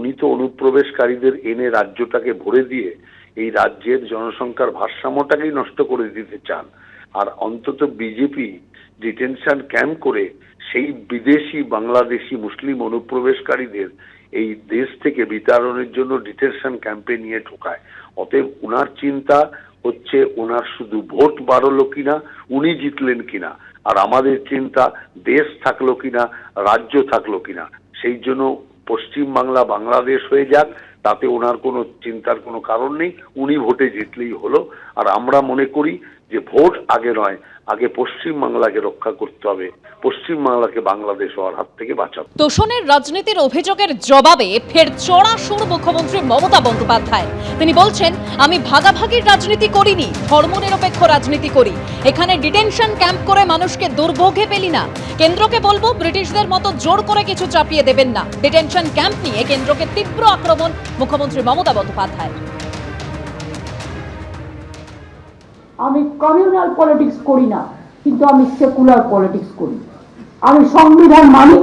উনি তো অনুপ্রবেশকারীদের এনে রাজ্যটাকে ভরে দিয়ে এই রাজ্যের জনসংখ্যার ভারসাম্যটাকেই নষ্ট করে দিতে চান। আর অন্তত বিজেপি ডিটেনশন ক্যাম্প করে সেই বিদেশি বাংলাদেশি মুসলিম অনুপ্রবেশকারীদের এই দেশ থেকে বিতাড়নের জন্য ডিটেনশন ক্যাম্পে নিয়ে ঢোকায়। অতএব উনার চিন্তা হচ্ছে ওনার শুধু ভোট বাড়লো কিনা, উনি জিতলেন কিনা, আর আমাদের চিন্তা দেশ থাকলো কিনা, রাজ্য থাকলো কিনা। সেই জন্য পশ্চিম বাংলা বাংলাদেশ হয়ে যাক, তাতে ওনার কোনো চিন্তার কোনো কারণ নেই, উনি ভোটে জিতলেই হলো। আর আমরা মনে করি যে ভোট আগে নয়, আগে পশ্চিম বাংলাকে রক্ষা করতে হবে, পশ্চিম বাংলাকে বাংলাদেশ হওয়ার হাত থেকে বাঁচাতে। তোষণের রাজনীতির অভিযোগের জবাবে ফের চড়া সুর মুখ্যমন্ত্রী মমতা বন্দ্যোপাধ্যায়। তিনি বলছেন, আমি ভাগাভাগির রাজনীতি করিনি, ধর্মনিরপেক্ষ রাজনীতি করি। এখানে ডিটেনশন ক্যাম্প করে মানুষকে দুর্ভোগে ফেলি না। কেন্দ্রকে বলবো ব্রিটিশদের মতো জোর করে কিছু চাপিয়ে দেবেন না। ডিটেনশন ক্যাম্প নিয়ে কেন্দ্রকে তীব্র আক্রমণ মুখ্যমন্ত্রী মমতা বন্দ্যোপাধ্যায়। আমি কমিউনাল পলিটিক্স করি না, কিন্তু আমি সেকুলার পলিটিক্স করি। আমি সংবিধান মানি,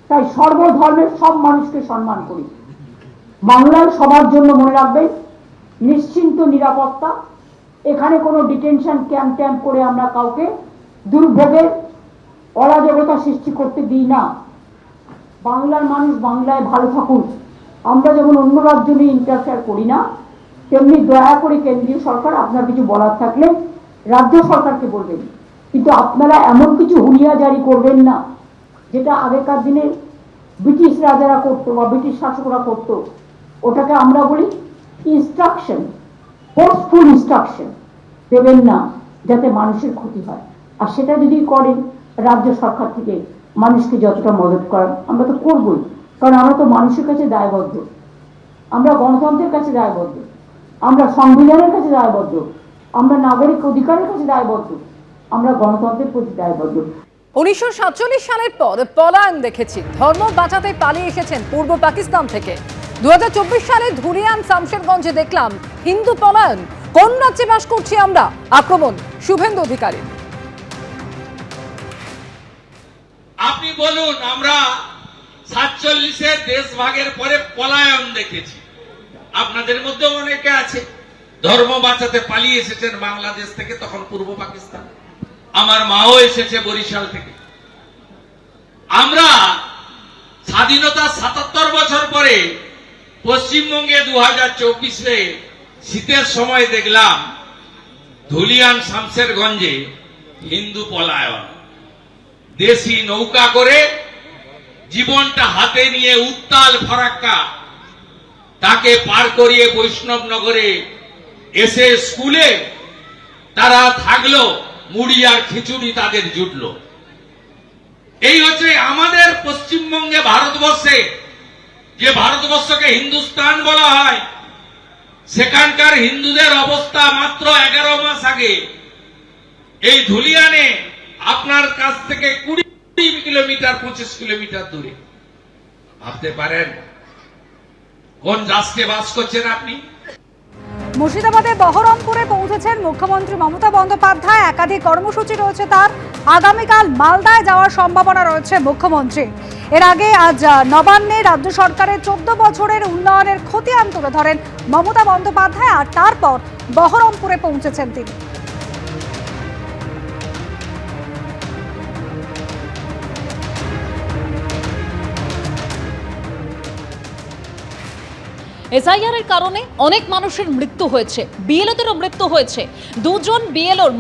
তাই সর্বধর্মের সব মানুষকে সম্মান করি। বাংলার সবার জন্য মনে রাখবেন, নিশ্চিন্ত নিরাপত্তা। এখানে কোনো ডিটেনশন ক্যাম্প করে আমরা কাউকে দুর্ভোগের অরাজকতা সৃষ্টি করতে দিই না। বাংলার মানুষ বাংলায় ভালো থাকুন। আমরা যেমন অন্য রাজ্য নিয়ে ইন্টারফেয়ার করি না, তেমনি দয়া করে কেন্দ্রীয় সরকার আপনার কিছু বলার থাকলে রাজ্য সরকারকে বলবেন, কিন্তু আপনারা এমন কিছু হুলিয়া জারি করবেন না যেটা আগেকার দিনে ব্রিটিশ রাজারা করতো বা ব্রিটিশ শাসকরা করতো। ওটাকে আমরা বলি ইনস্ট্রাকশন, ফোর্সফুল ইনস্ট্রাকশন দেবেন না যাতে মানুষের ক্ষতি হয়। আর সেটা যদি করেন রাজ্য সরকার থেকে মানুষকে যতটা মদত করার, আমরা তো করবই, কারণ আমরা তো মানুষের কাছে দায়বদ্ধ, আমরা গণতন্ত্রের কাছে দায়বদ্ধ, আমরা সংবিধানের কাছে দায়বদ্ধ, আমরা নাগরিক অধিকারের কাছে দায়বদ্ধ, আমরা গণতন্ত্রের প্রতি দায়বদ্ধ। 1947 সালের পর পলায়ন দেখেছি। ধর্ম বাঁচাতে পালিয়ে এসেছেন পূর্ব পাকিস্তান থেকে। 2024 সালে ধুলিয়ান শামশেরগঞ্জে দেখলাম হিন্দু পলায়ন। কোন রাজ্যে বাস করছি আমরা? আক্রমণ শুভেন্দু অধিকারী। আপনি বলুন, আমরা 47-এর দেশভাগের পরে পলায়ন দেখেছি। আপনাদের মধ্যে অনেকে আছে ধর্ম বাঁচাতে পালিয়ে এসেছেন বাংলাদেশ থেকে, তখন পূর্ব পাকিস্তান। আমার মাও এসেছে বরিশাল থেকে। আমরা স্বাধীনতা 77 বছর পরে পশ্চিমবঙ্গে 2024-এ শীতের সময় দেখলাম ধুলিয়ান শামশেরগঞ্জে হিন্দু পলায়ন। দেশি নৌকা করে জীবনটা হাতে নিয়ে উত্তাল ফরাক্কা তাকে পার করিয়ে বৈষ্ণবনগরে এসে স্কুলে তারা থাকলো, মুড়ি আর খিচুড়ি তাদের জুটলো। এই হচ্ছে আমাদের পশ্চিমবঙ্গে, ভারতবর্ষে, যে ভারতবর্ষকে হিন্দুস্তান বলা হয়, সেখানকার হিন্দুদের অবস্থা মাত্র 11 মাস আগে এই ধুলিয়ানে আপনার কাছ থেকে 20 কিলোমিটার 25 কিলোমিটার দূরে। ভাবতে পারেন কোন রাষ্ট্রে বাস করছেন আপনি? মুর্শিদাবাদের বহরমপুরে পৌঁছেছেন মুখ্যমন্ত্রী মমতা বন্দ্যোপাধ্যায়। একাধিক কর্মসূচি রয়েছে তার। আগামীকাল মালদায় যাওয়ার সম্ভাবনা রয়েছে মুখ্যমন্ত্রী। এর আগে আজ নবান্নে রাজ্য সরকারের 14 বছরের উন্নয়নের খতিয়ান তুলে ধরেন মমতা বন্দ্যোপাধ্যায়, আর তারপর বহরমপুরে পৌঁছেছেন তিনি। এসআইআর এর কারণে অনেক মানুষের মৃত্যু হয়েছে, বিএলওদেরও মৃত্যু হয়েছে। দুজন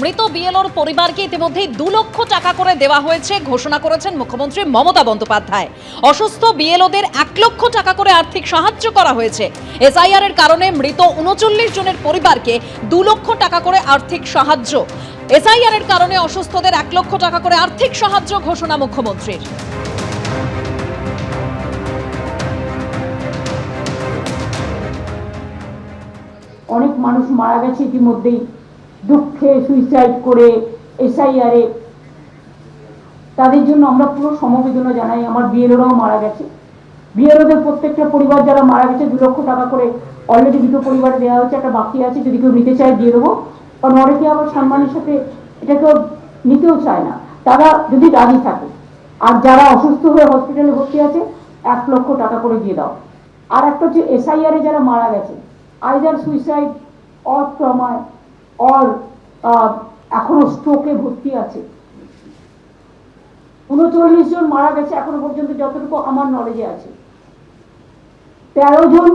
মৃত বিএলওর পরিবারকে ইতিমধ্যেই 2 লক্ষ টাকা করে দেওয়া হয়েছে ঘোষণা করেছেন মুখ্যমন্ত্রী মমতা বন্দ্যোপাধ্যায়। অসুস্থ বিএলওদের 1 লক্ষ টাকা করে আর্থিক সাহায্য করা হয়েছে। এসআইআর এর কারণে মৃত 39 জনের পরিবারকে 2 লক্ষ টাকা করে আর্থিক সাহায্য। এসআইআর এর কারণে অসুস্থদের 1 লক্ষ টাকা করে আর্থিক সাহায্য ঘোষণা মুখ্যমন্ত্রীর। অনেক মানুষ মারা গেছে ইতিমধ্যেই, দুঃখে সুইসাইড করে, এসআইআরে। তাদের জন্য আমরা পুরো সমবেদনা জানাই। আমার বিএলওরাও মারা গেছে, বিএলওদের প্রত্যেকটা পরিবার যারা মারা গেছে 2 লক্ষ টাকা করে অলরেডি 2টো পরিবারে দেওয়া হচ্ছে, একটা বাকি আছে, যদি কেউ নিতে চায় দিয়ে দেবো। কারণ অনেকে আবার সম্মানের সাথে এটা কেউ নিতেও চায় না, তারা যদি রাজি থাকে। আর যারা অসুস্থ হয়ে হসপিটালে ভর্তি আছে 1 লক্ষ টাকা করে দিয়ে দাও। আর একটা হচ্ছে SIR এ যারা মারা গেছে, আইদার সুইসাইড অর ট্রমায় অর এখনো স্ট্রোকে ভর্তি আছে। 39 জন মারা গেছে এখনো পর্যন্ত যতটুকু আমার নলেজে আছে। 13 জন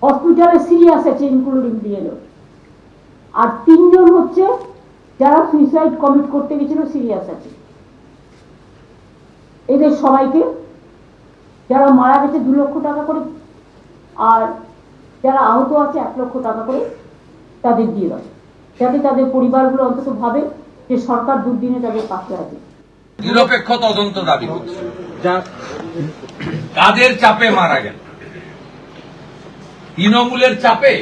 হসপিটালে সিরিয়াস আছে ইনক্লুডিং বিএলও, আর 3 জন হচ্ছে যারা সুইসাইড কমিট করতে গেছিল সিরিয়াস আছে। এদের সবাইকে যারা মারা গেছে 2 লক্ষ টাকা করে, আর যারা আহত আছে 1 লক্ষ টাকা করে তাদের দিয়ে দেয়, যাতে তাদের পরিবারগুলো অন্তত ভাবে যে সরকার দুর্দিনে তাদের পাশে আছে। নিরপেক্ষ তদন্ত দাবি করছে। কাদের চাপে মারা গেল? তৃণমূলের চাপে?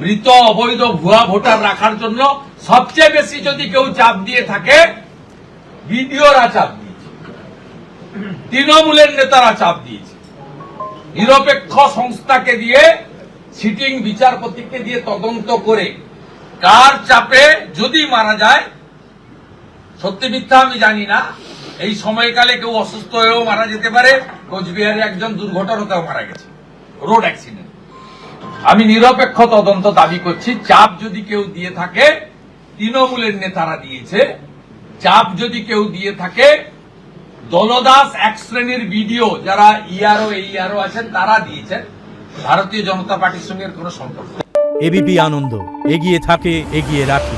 মৃত অবৈধ ভুয়া ভোটার রাখার জন্য সবচেয়ে বেশি যদি কেউ চাপ দিয়ে থাকে, বিডিওরা চাপ দিয়েছে, তৃণমূলের নেতারা চাপ দিয়েছে। নিরপেক্ষ সংস্থাকে দিয়ে, সিটিং বিচারপতিকে দিয়ে তদন্ত করে কার চাপে যদি মারা যায়, সত্যি মিথ্যা আমি জানি না, এই সময়কালে কেউ অসুস্থ হয়েও মারা যেতে পারে। কোচবিহারে একজন দুর্ঘটনাতেও মারা গেছে, রোড অ্যাক্সিডেন্ট। আমি নিরপেক্ষ তদন্ত দাবি করছি। চাপ যদি কেউ দিয়ে থাকে, তৃণমূলের নেতারা দিয়েছে। চাপ যদি কেউ দিয়ে থাকে, দলদাস এক শ্রেণীর বিডিও যারা ERO আছেন তারা দিয়েছেন। ভারতীয় জনতা পার্টির সঙ্গে এর কোনো সম্পর্ক নেই। এবিপি আনন্দ, এগিয়ে থাকে, এগিয়ে রাখে।